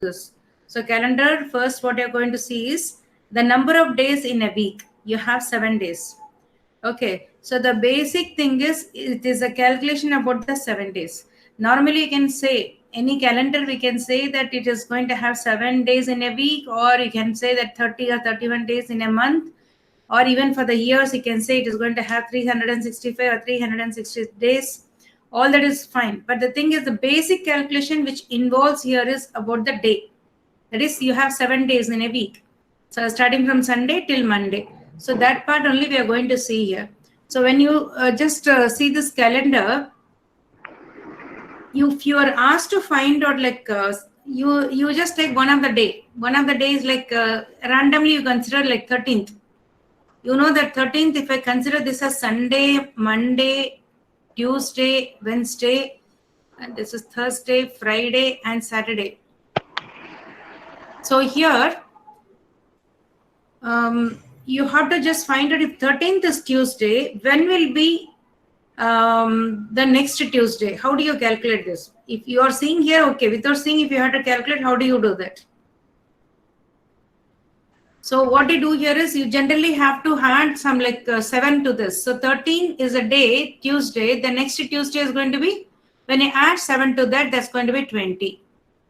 this. So calendar, first what you're going to see is the number of days in a week. You have 7 days. Okay, so the basic thing is it is a calculation about the 7 days. Normally you can say any calendar, we can say that it is going to have 7 days in a week, or you can say that 30 or 31 days in a month, or even for the years you can say it is going to have 365 or 360 days. All that is fine, but the thing is the basic calculation which involves here is about the day. That is, you have 7 days in a week, so starting from Sunday till Monday. So that part only we are going to see here. So when you just see this calendar, if you are asked to find out, like you just take one of the day. One of the days, like randomly you consider like 13th. You know that 13th, if I consider this as Sunday, Monday, Tuesday, Wednesday, and this is Thursday, Friday, and Saturday. So here, you have to just find out if 13th is Tuesday, when will be the next Tuesday. How do you calculate this? If you are seeing here, okay, without seeing, if you have to calculate, how do you do that? So what you do here is you generally have to add some like 7 to this. So 13 is a day, Tuesday. The next Tuesday is going to be, when you add 7 to that, that's going to be 20.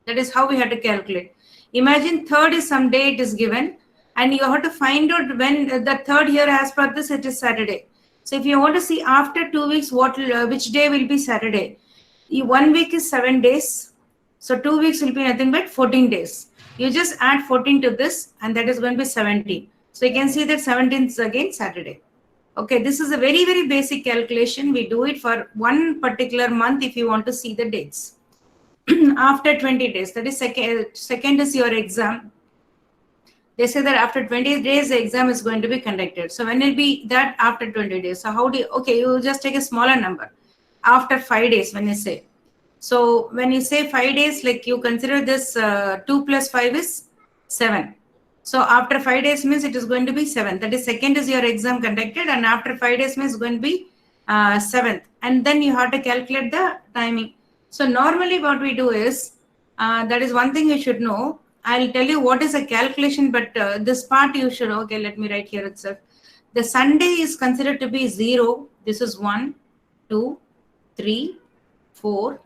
That is how we have to calculate. Imagine third is some day it is given, and you have to find out when the third here, as per this, it is Saturday. So if you want to see after 2 weeks, which day will be Saturday? 1 week is 7 days. So 2 weeks will be nothing but 14 days. You just add 14 to this, and that is going to be 17. So you can see that 17 is again Saturday. Okay, this is a very, very basic calculation. We do it for one particular month if you want to see the dates. After 20 days, that is second is your exam. They say that after 20 days, the exam is going to be conducted. So when will be that after 20 days? So how do you, okay, you just take a smaller number. After 5 days, when you say. So when you say 5 days, like you consider this 2 plus 5 is 7. So after 5 days means it is going to be 7. That is second is your exam conducted, and after 5 days means going to be 7th. And then you have to calculate the timing. So normally what we do is, that is one thing you should know. I'll tell you what is a calculation, but this part you should, okay, let me write here itself. The Sunday is considered to be 0. This is 1, 2, 3, 4,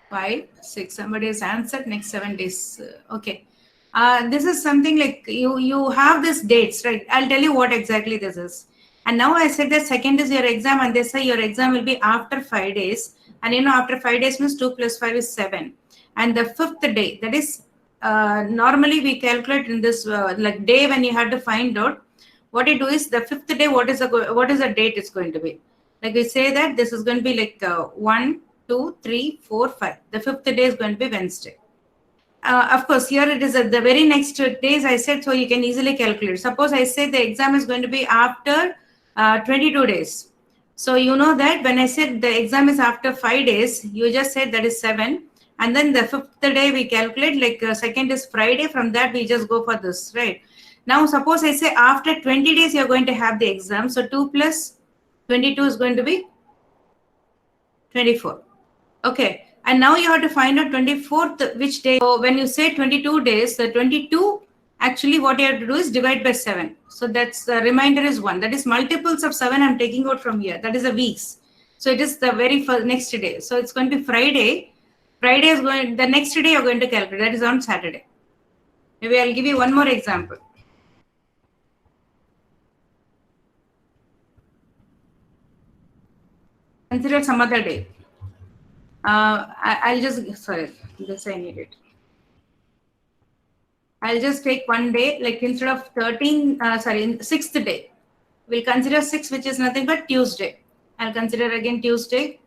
5, 6. Somebody has answered next 7 days. Okay. This is something like you have this dates, right? I'll tell you what exactly this is. And now I said that second is your exam, and they say your exam will be after 5 days. And you know, after 5 days means 2 plus 5 is 7. And the 5th day, that is, normally we calculate in this like day when you have to find out. What you do is the 5th day, what is the date it's going to be. Like we say that this is going to be like 1, 2, 3, 4, 5. The 5th day is going to be Wednesday. Of course, here it is the very next days I said, so you can easily calculate. Suppose I say the exam is going to be after 22 days. So you know that when I said the exam is after 5 days, you just said that is 7. And then the 5th day we calculate, like second is Friday. From that we just go for this, right? Now suppose I say after 20 days you're going to have the exam. So 2 plus 22 is going to be 24. Okay. And now you have to find out 24th which day. So when you say 22 days, the 22, actually what you have to do is divide by 7. So that's the remainder is 1. That is multiples of 7 I'm taking out from here. That is the weeks. So it is the very first next day. So it's going to be Friday. Friday is going, the next day you're going to calculate. That is on Saturday. Maybe I'll give you one more example. Consider some other day. I'll just, sorry, this I need it. I'll just take one day, like instead of 6th day. We'll consider 6, which is nothing but Tuesday. I'll consider again Tuesday.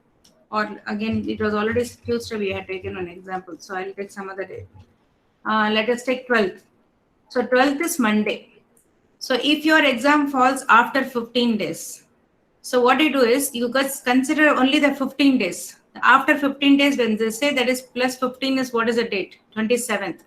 Or again, it was already Tuesday, we had taken an example. So I'll take some other day. Let us take 12th. So 12th is Monday. So if your exam falls after 15 days, so what you do is you guys consider only the 15 days. After 15 days, when they say that is plus 15 is what is the date? 27th.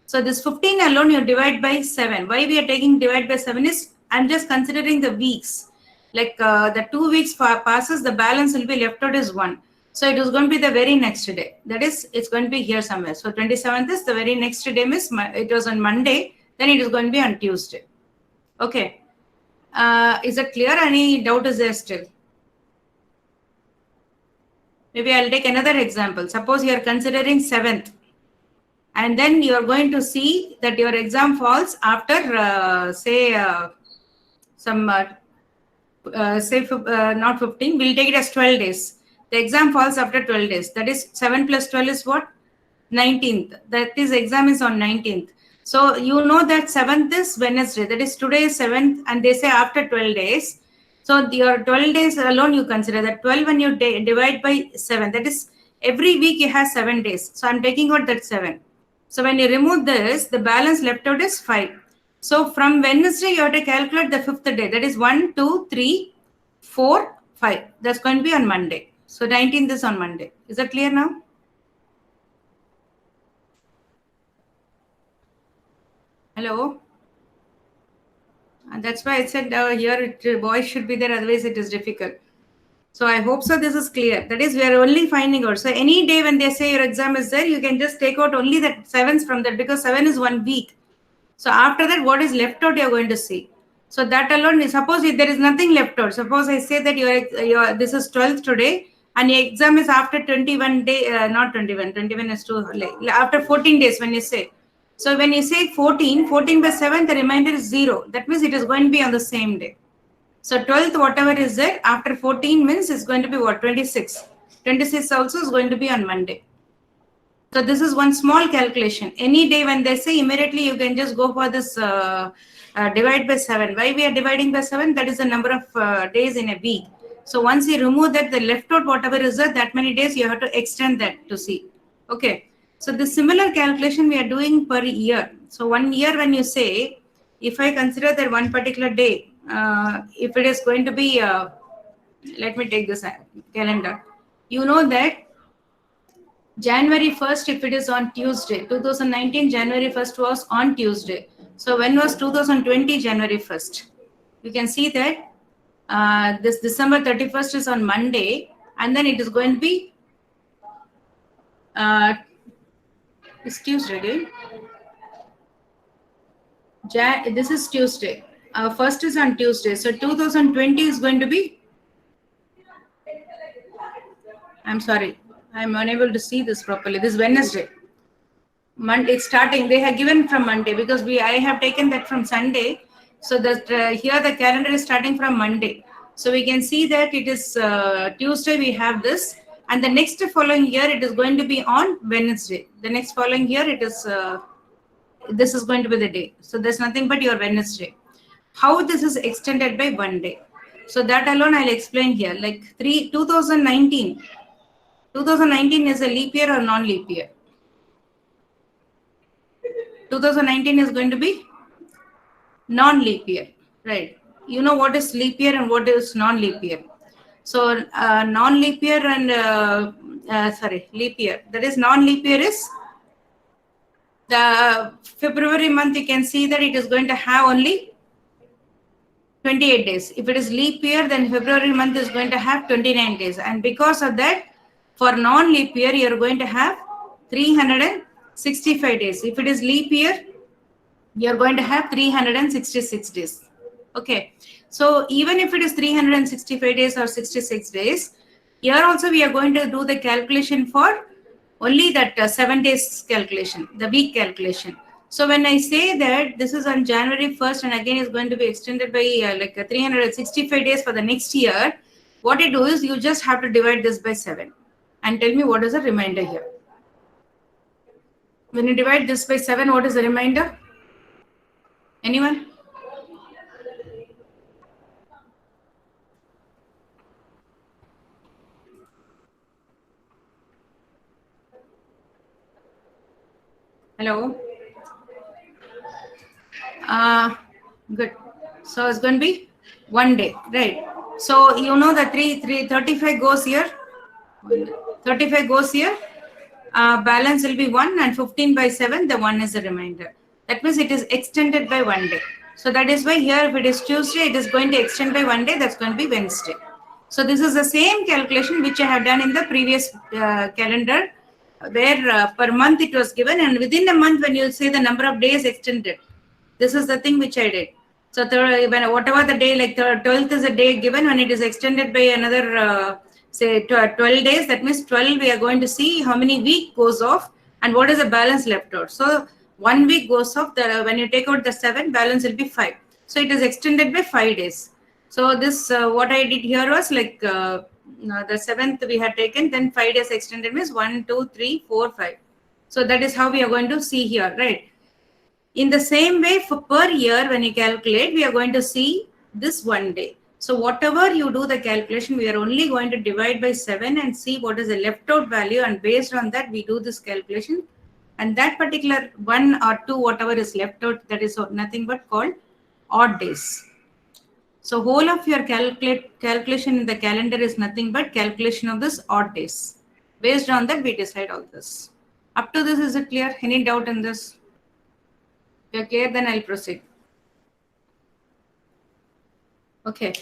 So this 15 alone you divide by 7. Why we are taking divide by 7 is I'm just considering the weeks. Like the 2 weeks passes, the balance will be left out is 1. So it is going to be the very next day. That is, it's going to be here somewhere. So 27th is the very next day, miss. It was on Monday. Then it is going to be on Tuesday. Okay. Is that clear? Any doubt is there still? Maybe I'll take another example. Suppose you are considering 7th. And then you are going to see that your exam falls after, say, not 15. We'll take it as 12 days. The exam falls after 12 days. That is 7 plus 12 is what? 19th. That is, exam is on 19th. So you know that 7th is Wednesday. That is, today is 7th, and they say after 12 days. So your 12 days alone you consider that 12 when you divide by 7. That is, every week you have 7 days. So I'm taking out that 7. So when you remove this, the balance left out is 5. So from Wednesday, you have to calculate the 5th day. That is 1, 2, 3, 4, 5. That's going to be on Monday. So 19th is on Monday. Is that clear now? Hello? And that's why I said here boys should be there, otherwise it is difficult. So I hope so this is clear. That is, we are only finding out. So any day when they say your exam is there, you can just take out only that 7s from that, because 7 is 1 week. So after that, what is left out, you are going to see. So that alone, suppose if there is nothing left out, suppose I say that your this is 12th today, and your exam is after 21 day, not 21, 21 is too late, after 14 days when you say. So when you say 14 by 7, the remainder is 0. That means it is going to be on the same day. So 12th, whatever is there, after 14 means it's going to be what? 26. 26 also is going to be on Monday. So this is one small calculation. Any day when they say, immediately you can just go for this divide by 7. Why we are dividing by 7? That is the number of days in a week. So once you remove that, the left out whatever is there, that many days you have to extend that to see. Okay. So the similar calculation we are doing per year. So 1 year when you say, if I consider that one particular day, if it is going to be, let me take this calendar. You know that January 1st, if it is on Tuesday, 2019 January 1st was on Tuesday. So when was 2020 January 1st? You can see that this December 31st is on Monday, and then it is going to be it's Tuesday, right? This is Tuesday. First is on Tuesday. So 2020 is going to be, I'm sorry, I'm unable to see this properly. This is Wednesday. Monday, it's starting. They have given from Monday, because I have taken that from Sunday. So that here the calendar is starting from Monday. So we can see that it is Tuesday we have this. And the next following year, it is going to be on Wednesday. The next following year, it is, this is going to be the day. So there's nothing but your Wednesday. How this is extended by 1 day. So that alone I'll explain here. Like 2019 is a leap year or non-leap year? 2019 is going to be non-leap year, right? You know what is leap year and what is non-leap year. So non-leap year and leap year. That is, non-leap year is the February month. You can see that it is going to have only 28 days. If it is leap year, then February month is going to have 29 days. And because of that, for non-leap year, you are going to have 365 days. If it is leap year, you are going to have 366 days. Okay. So even if it is 365 days or 66 days, here also we are going to do the calculation for only that 7 days calculation, the week calculation. So when I say that this is on January 1st and again is going to be extended by 365 days for the next year, what you do is you just have to divide this by 7 and tell me what is the remainder here. When you divide this by 7, what is the remainder? Anyone? Hello? Good. So it's going to be 1 day, right? So you know the 35 goes here. 35 goes here. Balance will be 1, and 15 by 7, the 1 is the remainder. That means it is extended by 1 day. So that is why here, if it is Tuesday, it is going to extend by 1 day. That's going to be Wednesday. So this is the same calculation which I have done in the previous calendar, where per month it was given, and within a month when you say the number of days extended, this is the thing which I did. So when whatever the day, like 12th is a day given, when it is extended by another say 12 days, that means 12 we are going to see how many week goes off and what is the balance left out. So 1 week goes off, when you take out the 7, balance will be 5. So it is extended by 5 days. So this what I did here was like the 7th we had taken, then 5 days extended means 1, 2, 3, 4, 5. So that is how we are going to see here, right? In the same way, for per year, when you calculate, we are going to see this 1 day. So whatever you do the calculation, we are only going to divide by 7 and see what is the left out value, and based on that we do this calculation, and that particular 1 or 2 whatever is left out, that is nothing but called odd days. So whole of your calculation in the calendar is nothing but calculation of this odd days. Based on that we decide all this. Up to this, is it clear? Any doubt in this? If you're clear, then I'll proceed. Okay.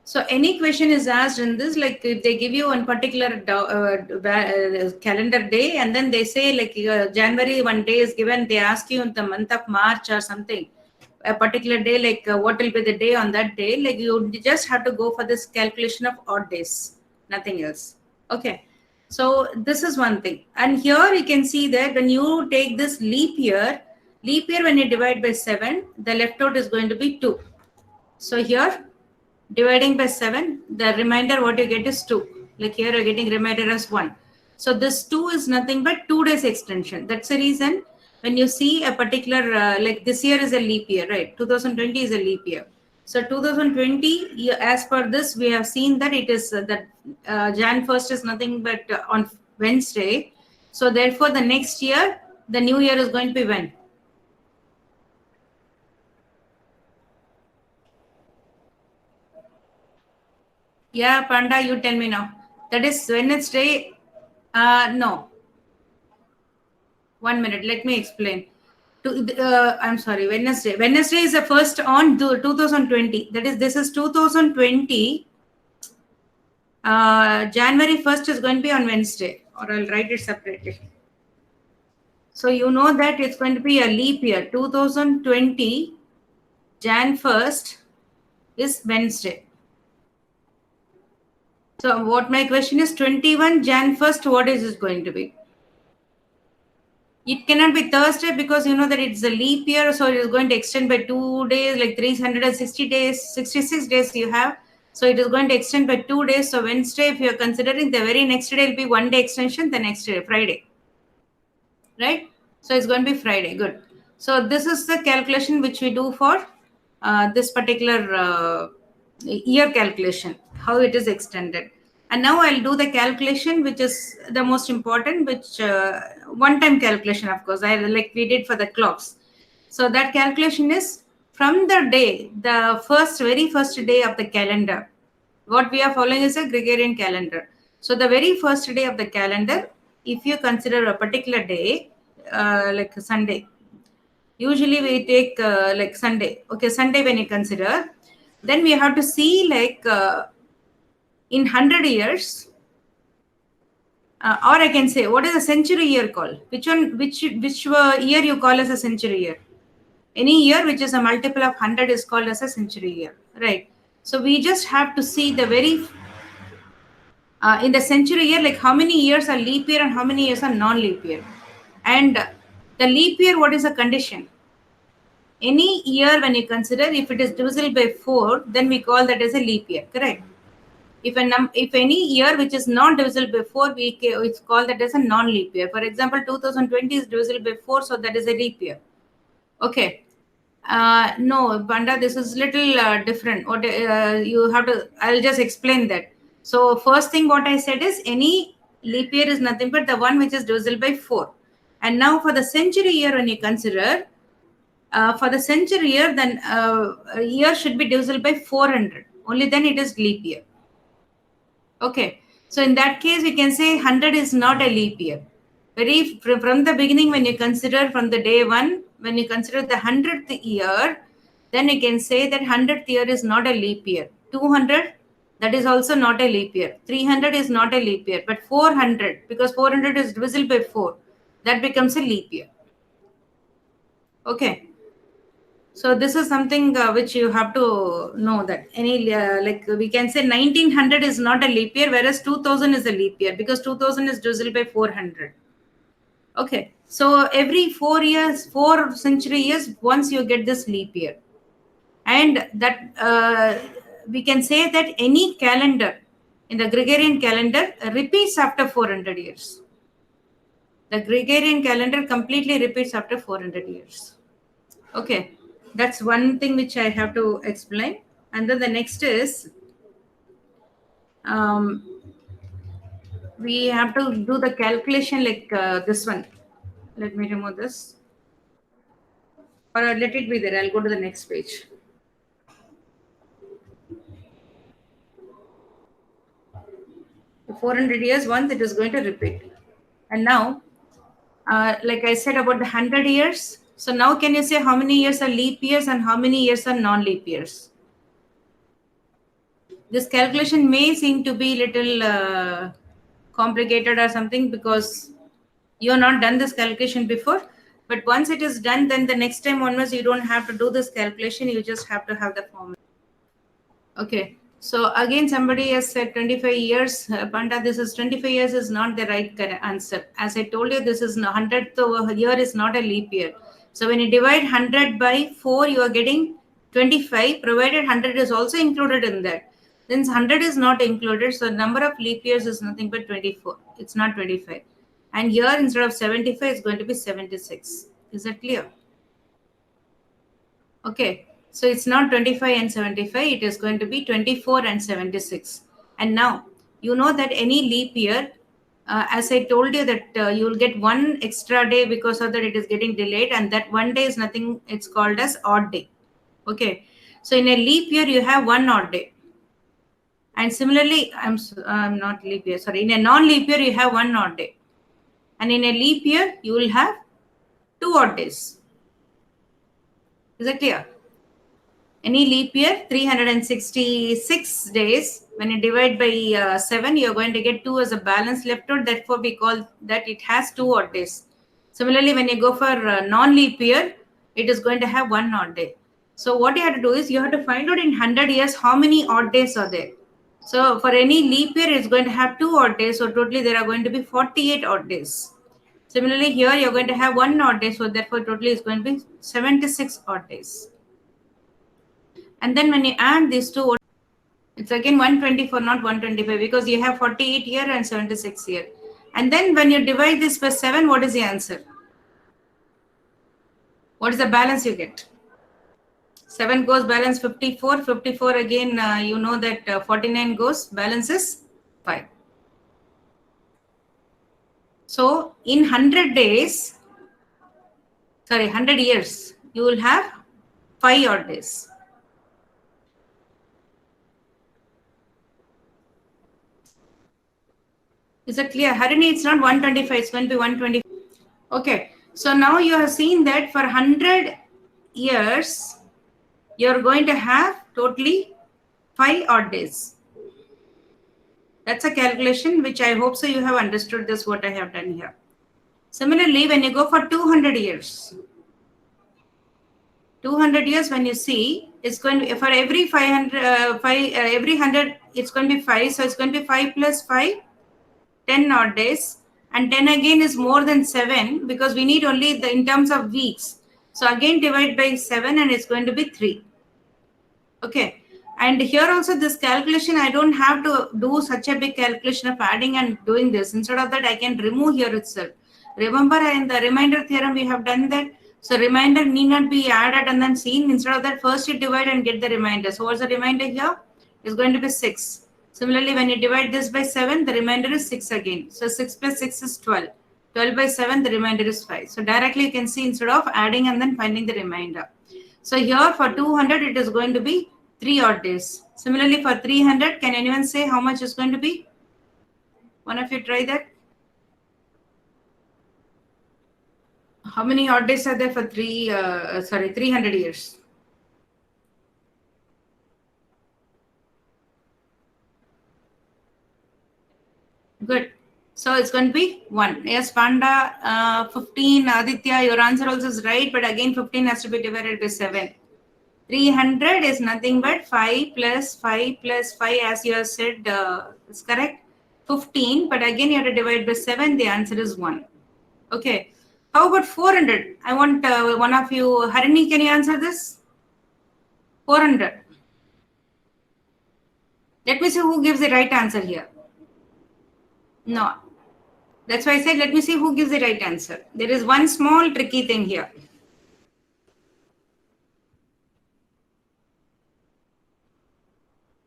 So any question is asked in this, like if they give you one particular calendar day, and then they say like January 1 day is given, they ask you in the month of March or something, a particular day, like what will be the day on that day, like you just have to go for this calculation of odd days, nothing else. Okay. So this is one thing. And here you can see that when you take this leap year, when you divide by 7, the left out is going to be 2. So here, dividing by 7, the remainder what you get is 2. Like here you're getting remainder as 1. So this 2 is nothing but 2 days extension. That's the reason when you see a particular, like this year is a leap year, right? 2020 is a leap year. So 2020, as per this, we have seen that it is that Jan 1st is nothing but on Wednesday. So therefore, the next year, the new year is going to be when? Yeah, Panda, you tell me now. That is Wednesday. No. 1 minute. Let me explain. I'm sorry. Wednesday. Wednesday is the first on 2020. That is, this is 2020. January 1st is going to be on Wednesday, or I'll write it separately. So you know that it's going to be a leap year. 2020 Jan 1st is Wednesday. So what my question is, 21 Jan 1st, what is it going to be? It cannot be Thursday because you know that it's a leap year, so it is going to extend by 2 days, like 360 days, 66 days you have. So it is going to extend by 2 days. So Wednesday, if you are considering, the very next day will be 1 day extension, the next day, Friday. Right? So it's going to be Friday. Good. So this is the calculation which we do for this particular year calculation, how it is extended. And now I'll do the calculation, which is the most important, which one-time calculation, of course, like we did for the clocks. So that calculation is from the day, the very first day of the calendar. What we are following is a Gregorian calendar. So the very first day of the calendar, if you consider a particular day, like Sunday, usually we take like Sunday. Okay, Sunday when you consider, then we have to see like in 100 years, or I can say, what is a century year called? Which year you call as a century year? Any year which is a multiple of 100 is called as a century year, right? So we just have to see the very in the century year, like how many years are leap year and how many years are non-leap year. And the leap year, what is the condition? Any year when you consider, if it is divisible by 4, then we call that as a leap year, correct? If any year which is not divisible by 4, it's called that as a non-leap year. For example, 2020 is divisible by 4, so that is a leap year. Okay. No, Banda, this is little different. What you have to, I'll just explain that. So first thing what I said is any leap year is nothing but the one which is divisible by 4. And now for the century year, when you consider, for the century year, then a year should be divisible by 400. Only then it is leap year. Okay. So in that case, we can say 100 is not a leap year. From the beginning, when you consider from the day 1, when you consider the 100th year, then you can say that 100th year is not a leap year. 200, That is also not a leap year. 300 is not a leap year, but 400, because 400 is divisible by 4, that becomes a leap year. Okay. So this is something which you have to know, that any like we can say 1900 is not a leap year, whereas 2000 is a leap year because 2000 is divisible by 400. Okay, so every 4 years, 4 century years, once you get this leap year, and that we can say that any calendar in the Gregorian calendar repeats after 400 years. The Gregorian calendar completely repeats after 400 years. Okay, that's one thing which I have to explain. And then the next is we have to do the calculation like this one. Let me remove this. Or let it be there. I'll go to the next page. The 400 years once it is going to repeat. And now, like I said about the 100 years. So now can you say how many years are leap years and how many years are non-leap years? This calculation may seem to be little complicated or something because you have not done this calculation before. But once it is done, then the next time onwards, you don't have to do this calculation. You just have to have the formula. Okay. So again, somebody has said 25 years. Panda, this is 25 years is not the right answer. As I told you, this is 100th year is not a leap year. So when you divide 100 by 4, you are getting 25, provided 100 is also included in that. Since 100 is not included, so the number of leap years is nothing but 24. It's not 25. And here, instead of 75, it's going to be 76. Is that clear? Okay. So it's not 25 and 75, it is going to be 24 and 76. And now, you know that any leap year, as I told you that you will get one extra day because of that it is getting delayed, and that one day is nothing, it's called as odd day. Okay. So in a leap year, you have one odd day. And similarly, I'm not leap year, sorry. In a non-leap year, you have one odd day. And in a leap year, you will have 2 odd days. Is that clear? Any leap year, 366 days, when you divide by 7, you're going to get 2 as a balance left out. Therefore, we call that it has 2 odd days. Similarly, when you go for non-leap year, it is going to have 1 odd day. So what you have to do is you have to find out in 100 years how many odd days are there. So for any leap year, it's going to have 2 odd days. So totally there are going to be 48 odd days. Similarly, here you're going to have 1 odd day. So therefore, totally is going to be 76 odd days. And then when you add these two, it's again 124, not 125, because you have 48 here and 76 here. And then when you divide this by 7, what is the answer? What is the balance you get? 7 goes balance 54. 54 again, you know that 49 goes, balance is 5. So in 100 days, sorry, 100 years, you will have 5 odd days. Is it clear? Harini, it's not 125, it's going to be 120. Okay, so now you have seen that for 100 years, you're going to have totally 5 odd days. That's a calculation which I hope so you have understood this, what I have done here. Similarly, when you go for 200 years, 200 years when you see, it's going to be, for every 500, every 100, it's going to be 5. So it's going to be 5 plus 5, 10 odd days. And 10 again is more than 7 because we need only the in terms of weeks. So again divide by 7 and it's going to be 3. Okay. And here also this calculation, I don't have to do such a big calculation of adding and doing this. Instead of that, I can remove here itself. Remember in the remainder theorem, we have done that. So remainder need not be added and then seen. Instead of that, first you divide and get the remainder. So what's the remainder here? It's going to be 6. Similarly, when you divide this by 7, the remainder is 6 again. So 6 plus 6 is 12. 12 by 7, the remainder is 5. So directly you can see instead of adding and then finding the remainder. So here for 200, it is going to be 3 odd days. Similarly, for 300, can anyone say how much is going to be? One of you try that. How many odd days are there for 300 years? So it's going to be 1. Yes, Panda, 15, Aditya, your answer also is right, but again 15 has to be divided by 7. 300 is nothing but 5 plus 5 plus 5, as you have said, is correct. 15, but again you have to divide by 7, the answer is 1. Okay. How about 400? I want one of you, Harini, can you answer this? 400. Let me see who gives the right answer here. No. That's why I said, let me see who gives the right answer. There is one small tricky thing here.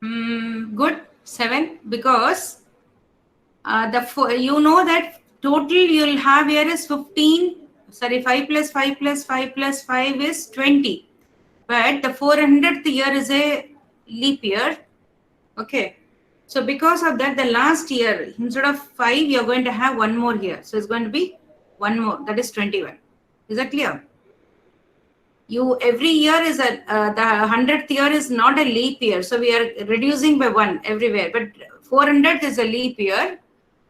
Good, 7, because you know that total you'll have here is 15, sorry, 5 plus 5 plus 5 plus 5 is 20. But the 400th year is a leap year. Okay. So because of that, the last year, instead of 5, you're going to have one more year. So it's going to be one more, that is 21. Is that clear? Every year is the 100th year is not a leap year. So we are reducing by 1 everywhere. But 400th is a leap year.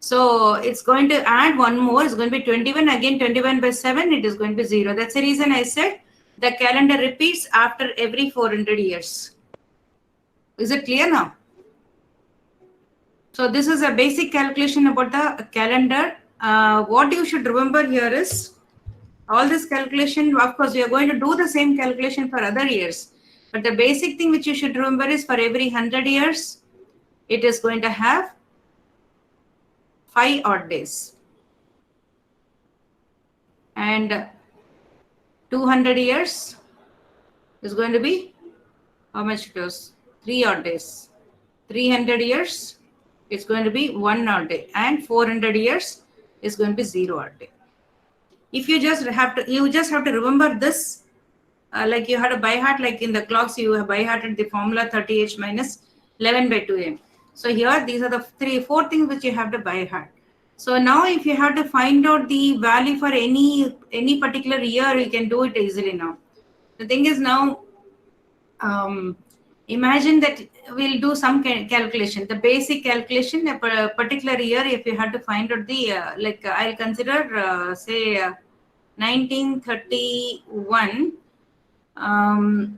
So it's going to add one more. It's going to be 21. Again, 21 by 7, it is going to be 0. That's the reason I said the calendar repeats after every 400 years. Is it clear now? So this is a basic calculation about the calendar. What you should remember here is all this calculation, of course, we are going to do the same calculation for other years. But the basic thing which you should remember is for every 100 years, it is going to have 5 odd days. And 200 years is going to be, how much it was? 3 odd days. 300 years, it's going to be 1 odd day. And 400 years is going to be 0 odd day. If you just have to remember this, like you had a by heart, like in the clocks, you have by hearted the formula 30h minus 11 by 2m. So here, these are the 4 things which you have to by heart. So now if you have to find out the value for any particular year, you can do it easily now. The thing is now, imagine that we'll do some calculation, the basic calculation, a particular year, if you had to find out the, I'll consider, say, 1931. I'll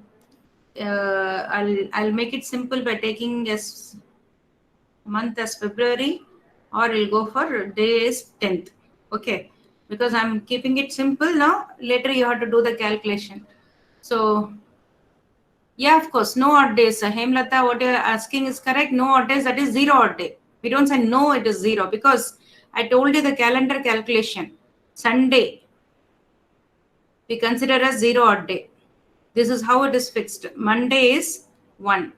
make it simple by taking as month as February, or I'll go for day is 10th. Okay, because I'm keeping it simple now. Later you have to do the calculation. So yeah, of course, no odd days. Hemlata, what you're asking is correct. No odd days, that is 0 odd day. We don't say no, it is 0, because I told you the calendar calculation. Sunday, we consider as 0 odd day. This is how it is fixed. Monday is 1.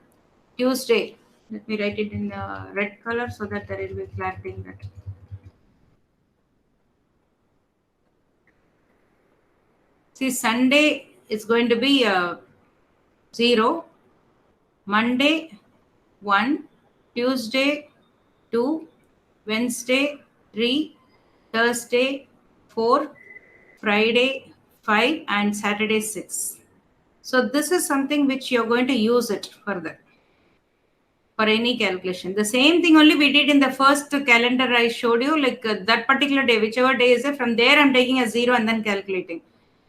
Tuesday, let me write it in the red color so that there will be clarity in that. See, Sunday is going to be 0. Monday, 1. Tuesday, 2. Wednesday, 3. Thursday, 4. Friday, 5. And Saturday, 6. So this is something which you're going to use it further for any calculation. The same thing only we did in the first calendar I showed you, like that particular day, whichever day is it, from there I'm taking a 0 and then calculating.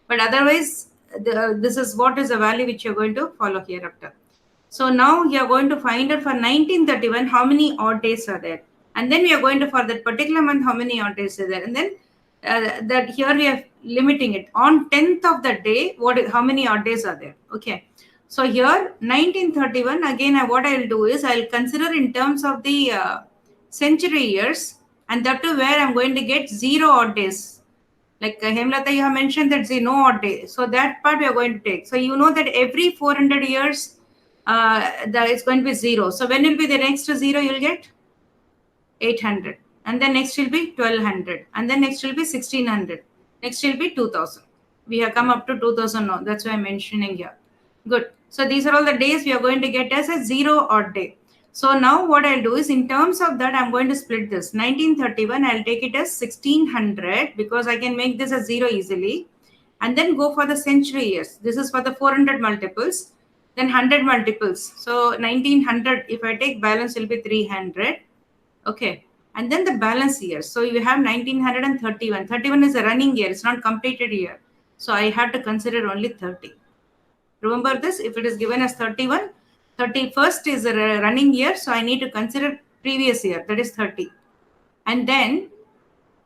But otherwise, this is what is the value which you're going to follow hereafter. So now you're going to find out for 1931 how many odd days are there. And then we are going to, for that particular month, how many odd days are there. And then that here we are limiting it on 10th of the day, how many odd days are there. Okay, so here 1931, again what I'll do is I'll consider in terms of the century years, and that too where I'm going to get 0 odd days. Like Hemlata, you have mentioned that 0 odd day, so that part we are going to take. So you know that every 400 years that is going to be 0. So when will be the next 0? You'll get 800. And then next will be 1200, and then next will be 1600, next will be 2000. We have come up to 2000 now, that's why I'm mentioning here. Good. So these are all the days we are going to get as a 0 odd day. So now what I'll do is, in terms of that, I'm going to split this 1931, I'll take it as 1600, because I can make this as 0 easily, and then go for the century years. This is for the 400 multiples, then 100 multiples. So 1900, if I take balance, will be 300. Okay. and then the balance years. So you have 1931. 31 is a running year, it's not completed year. So I have to consider only 30. Remember this, if it is given as 31, 31st is a running year, so I need to consider previous year, that is 30. And then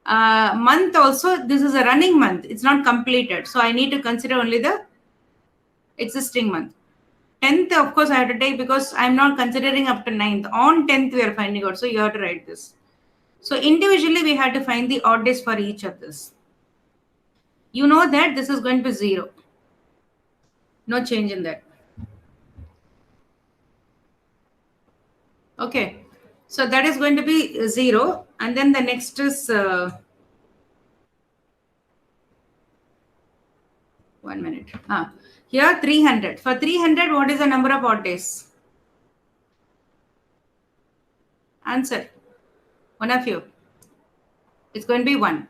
month also, this is a running month, it's not completed, so I need to consider only the existing month. 10th, of course, I have to take because I'm not considering up to 9th. On 10th, we are finding out, so you have to write this. So individually, we have to find the odd days for each of this. You know that this is going to be 0. No change in that. Okay. So that is going to be 0. And then the next is 1 minute. Here 300. For 300, what is the number of odd days? Answer. One of you. It's going to be 1.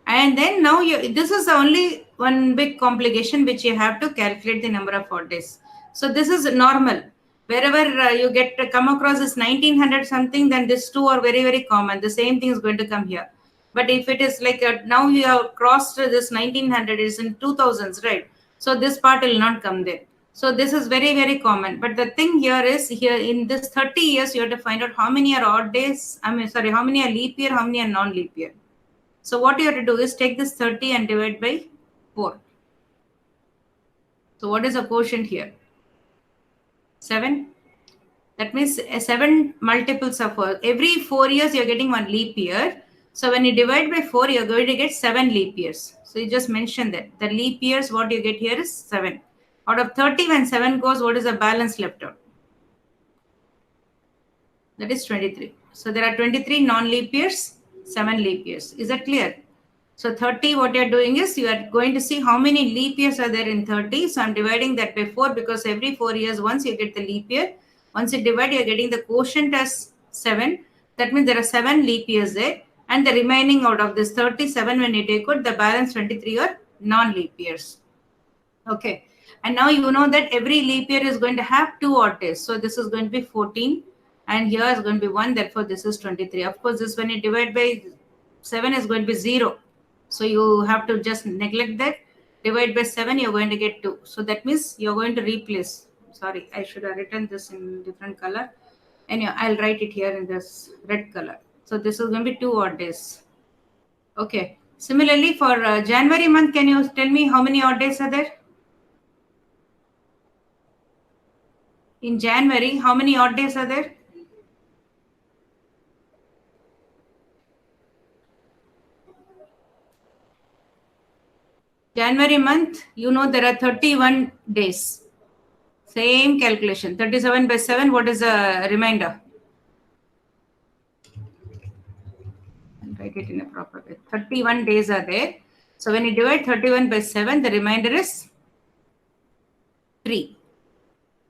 And then now this is only one big complication which you have to calculate the number of odd days. So this is normal. Wherever you get to come across this 1900 something, then these two are very, very common. The same thing is going to come here. But if it is like now you have crossed this 1900, it's in 2000s, right? So this part will not come there. So this is very, very common. But the thing here is, here in this 30 years, you have to find out how many are odd days. How many are leap year, how many are non-leap year. So what you have to do is take this 30 and divide by 4. So what is the quotient here? 7. That means 7 multiples of 4. Every 4 years you're getting 1 leap year. So when you divide by 4, you're going to get 7 leap years. So you just mentioned that. The leap years, what you get here is 7. Out of 30, when 7 goes, what is the balance left out? That is 23. So there are 23 non-leap years, 7 leap years. Is that clear? So 30, what you're doing is you are going to see how many leap years are there in 30. So I'm dividing that by 4 because every 4 years once you get the leap year. Once you divide, you're getting the quotient as 7. That means there are 7 leap years there. And the remaining out of this 37, when you take out, the balance 23 are non-leap years. Okay. And now you know that every leap year is going to have 2 odd days. So this is going to be 14. And here is going to be 1. Therefore, this is 23. Of course, this when you divide by 7 is going to be 0. So you have to just neglect that. Divide by 7, you're going to get 2. So that means you're going to replace. Sorry, I should have written this in different color. Anyway, I'll write it here in this red color. So this is going to be 2 odd days. Okay. Similarly, for January month, can you tell me how many odd days are there? In January, how many odd days are there? January month, you know there are 31 days. Same calculation. 37 by 7, what is the remainder? I'll write it in a proper way. 31 days are there. So when you divide 31 by 7, the remainder is 3.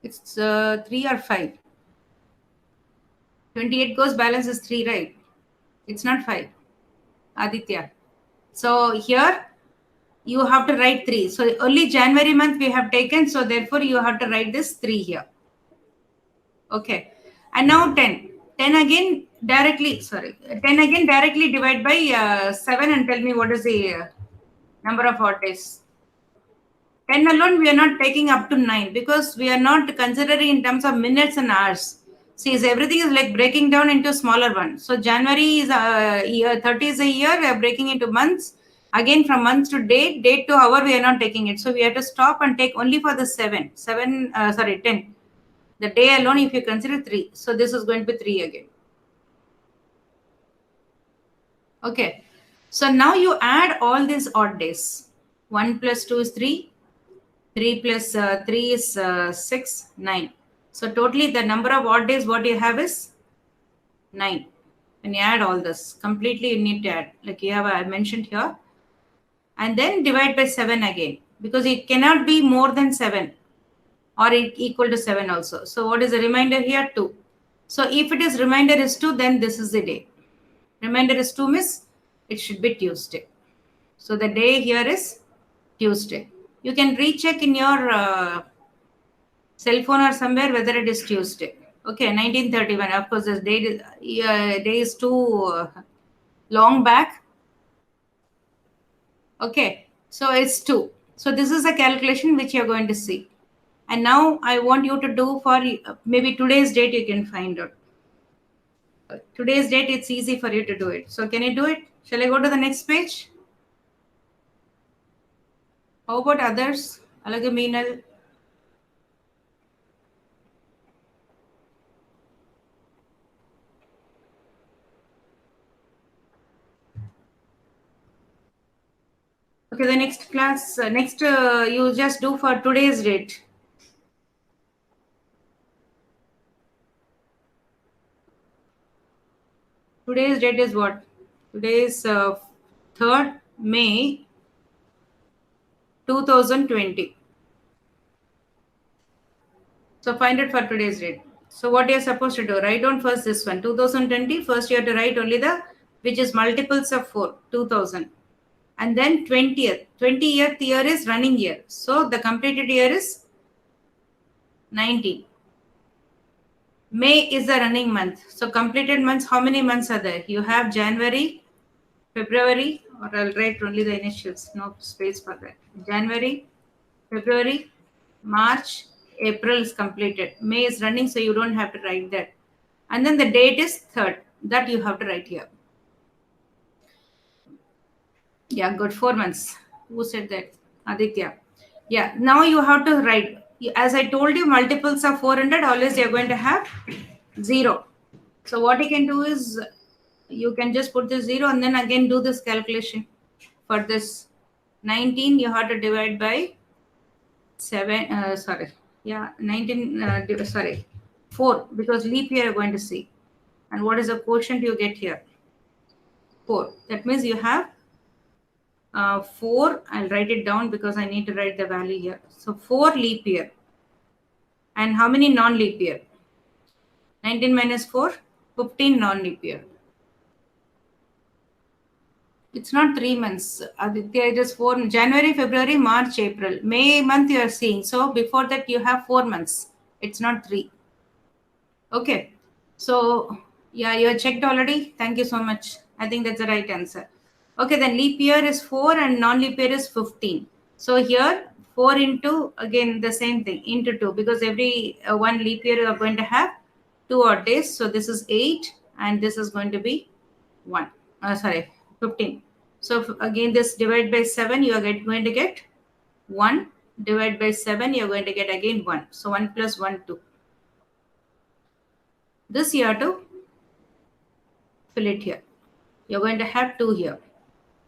It's 3 or 5. 28 goes, balance is 3, right? It's not 5. Aditya. So here you have to write 3. So only January month we have taken. So therefore you have to write this 3 here. Okay. And now 10. 10 again directly divide by 7 and tell me what is the number of odd days. 10 alone we are not taking up to 9 because we are not considering in terms of minutes and hours. See, everything is like breaking down into smaller one. So January is a year, 30 is a year, we are breaking into months. Again, from months to date, date to hour, we are not taking it. So we have to stop and take only for the 10. The day alone, if you consider 3. So this is going to be 3 again. Okay. So now you add all these odd days. 1 plus 2 is 3. 3 plus 3 is 6, 9. So totally the number of odd days what you have is 9. When you add all this, completely you need to add. Like you have, I mentioned here. And then divide by 7 again. Because it cannot be more than 7. Or equal to 7 also. So what is the remainder here? 2. So if it is remainder is 2, then this is the day. Remainder is 2 means it should be Tuesday. So the day here is Tuesday. You can recheck in your cell phone or somewhere whether it is Tuesday. Okay, 1931. Of course, this day is too long back. Okay, so it's 2. So this is a calculation which you're going to see. And now I want you to do for maybe today's date, you can find out. Today's date, it's easy for you to do it. So can you do it? Shall I go to the next page? How about others? Alage Meenal. Okay, the next class, you just do for today's date. Today's date is what? Today is 3rd May 2020. So find it for today's date. So what you're supposed to do, write down first this one, 2020. First you have to write only the, which is multiples of 4, 2000. And then 20th. 20th year is running year. So the completed year is 19. May is the running month. So completed months, how many months are there? You have January, February, or I'll write only the initials, no space for that. January, February, March, April is completed. May is running, so you don't have to write that. And then the date is 3rd. That you have to write here. Yeah, good. 4 months. Who said that? Aditya. Yeah, now you have to write. As I told you, multiples of 400, always you're going to have 0. So what you can do is you can just put the 0 and then again do this calculation. For this 19, you have to divide by 7. Sorry. Yeah, 19. Sorry. 4, because leap year you're going to see. And what is the quotient you get here? 4. That means you have 4. I'll write it down because I need to write the value here. So 4 leap year. And how many non-leap year? 19 minus 4, 15 non-leap year. It's not 3 months. Aditya, it is 4. January, February, March, April. May month you are seeing. So before that you have 4 months. It's not 3. Okay. So yeah, you have checked already. Thank you so much. I think that's the right answer. Okay, then leap year is 4 and non-leap year is 15. So here 4 into, again the same thing, into 2, because every one leap year you are going to have 2 odd days. So this is 8 and this is going to be 1. 15. So again this divide by 7, you are going to get 1. Divide by 7, you are going to get again 1. So 1 plus 1, 2. This you have to fill it here. You're going to have 2 here.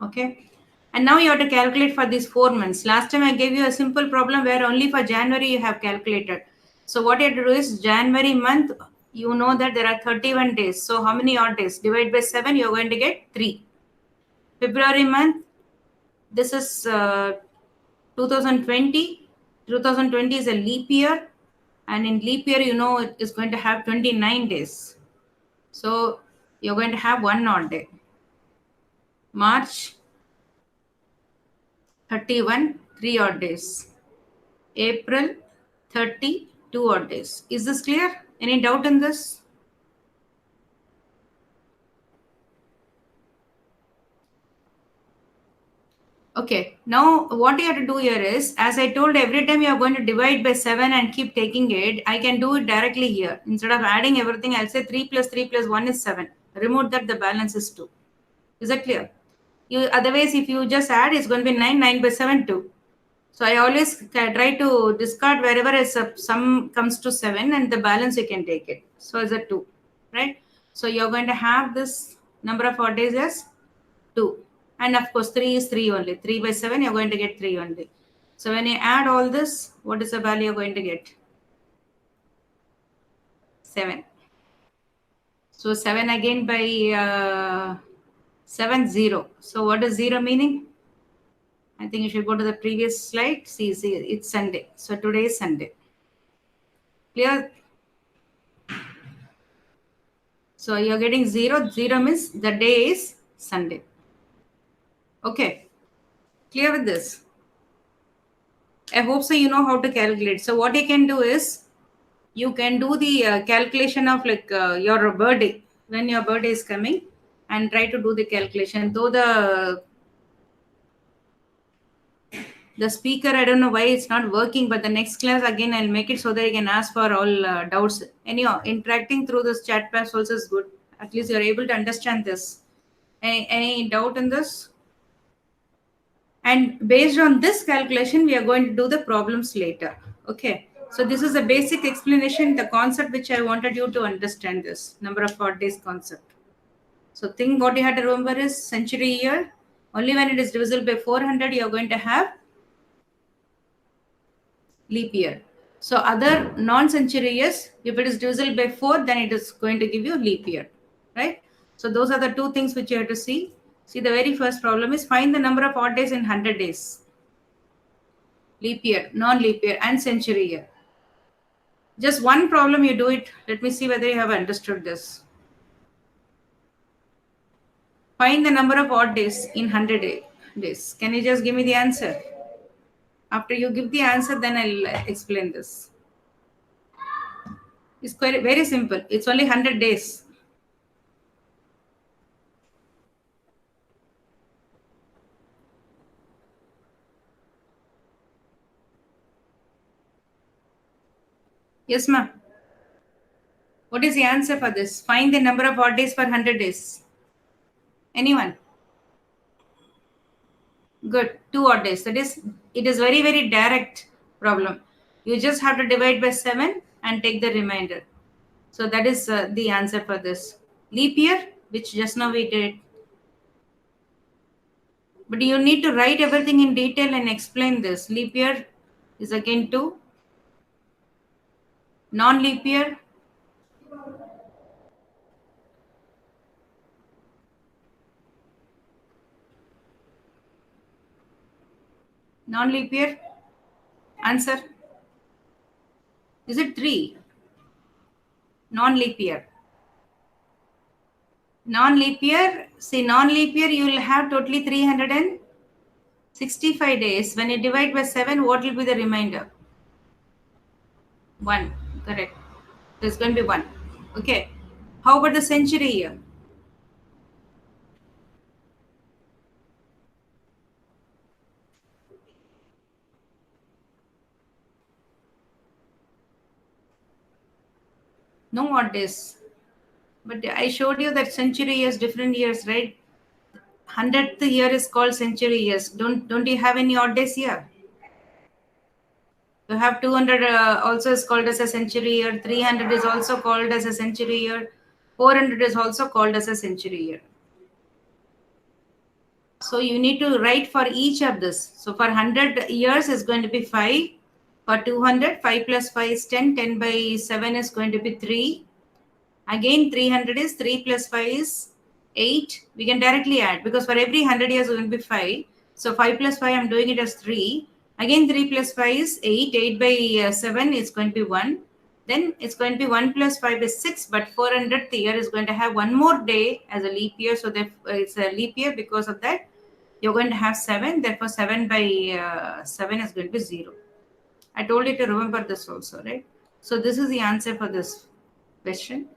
Okay. And now you have to calculate for these 4 months. Last time I gave you a simple problem where only for January you have calculated. So what you have to do is January month, you know that there are 31 days. So how many odd days? Divide by 7, you're going to get 3. February month, this is 2020. 2020 is a leap year. And in leap year, you know, it is going to have 29 days. So you're going to have 1 odd day. March, 31, 3 odd days. April, 30, 2 odd days. Is this clear? Any doubt in this? Okay, now what you have to do here is, as I told, every time you are going to divide by 7 and keep taking it, I can do it directly here. Instead of adding everything, I'll say 3 plus 3 plus 1 is 7. Remove that, the balance is 2. Is that clear? Otherwise, if you just add, it's going to be 9, 9 by 7, 2. So I always try to discard wherever a sum comes to 7 and the balance you can take it. So it's a 2, right? So you're going to have this number of odd days as 2. And of course, 3 is 3 only. 3 by 7, you're going to get 3 only. So when you add all this, what is the value you're going to get? 7. So 7 again by 7, 0. So what does 0 meaning? I think you should go to the previous slide. See, it's Sunday. So today is Sunday. Clear? So you're getting 0. 0 means the day is Sunday. Okay. Clear with this? I hope so you know how to calculate. So what you can do is, you can do the calculation of like your birthday, when your birthday is coming, and try to do the calculation. Though the speaker, I don't know why it's not working, but the next class again I'll make it so that you can ask for all doubts. Anyhow, interacting through this chat pass also is good. At least you're able to understand this. Any doubt in this? And based on this calculation, we are going to do the problems later. Okay. So this is a basic explanation, the concept which I wanted you to understand, this number of odd days concept. So thing what you have to remember is century year. Only when it is divisible by 400, you are going to have leap year. So other non-century years, if it is divisible by 4, then it is going to give you leap year, right? So those are the two things which you have to see. See, the very first problem is find the number of odd days in 100 days. Leap year, non-leap year, and century year. Just one problem you do it. Let me see whether you have understood this. Find the number of odd days in 100 days. Can you just give me the answer? After you give the answer, then I'll explain this. It's quite very simple. It's only 100 days. Yes, ma'am. What is the answer for this? Find the number of odd days for 100 days. Anyone? Good. 2 odd days. That is, it is very, very direct problem. You just have to divide by 7 and take the remainder. So that is the answer for this. Leap year, which just now we did. But you need to write everything in detail and explain this. Leap year is again 2. Non-leap year. Non-leap year. Answer. Is it 3? Non-leap year. Non-leap year. See, non-leap year, you will have totally 365 days. When you divide by 7, what will be the remainder? 1. Correct. There's going to be 1. Okay. How about the century year? No odd days. But I showed you that century years, different years, right? 100th year is called century years. Don't you have any odd days here? You have 200 also is called as a century year. 300 is also called as a century year. 400 is also called as a century year. So you need to write for each of this. So for 100 years is going to be 5. For 200, 5 plus 5 is 10. 10 by 7 is going to be 3. Again, 300 is 3 plus 5 is 8. We can directly add because for every 100 years it will be 5. So 5 plus 5, I'm doing it as 3. Again, 3 plus 5 is 8. 8 by 7 is going to be 1. Then it's going to be 1 plus 5 is 6. But 400th year is going to have one more day as a leap year. So that it's a leap year. Because of that, you're going to have 7. Therefore, 7 by 7 is going to be 0. I told you to remember this also, right? So this is the answer for this question.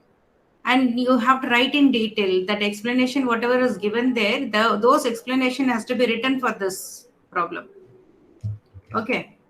And you have to write in detail that explanation, whatever is given there, those explanation has to be written for this problem. Okay.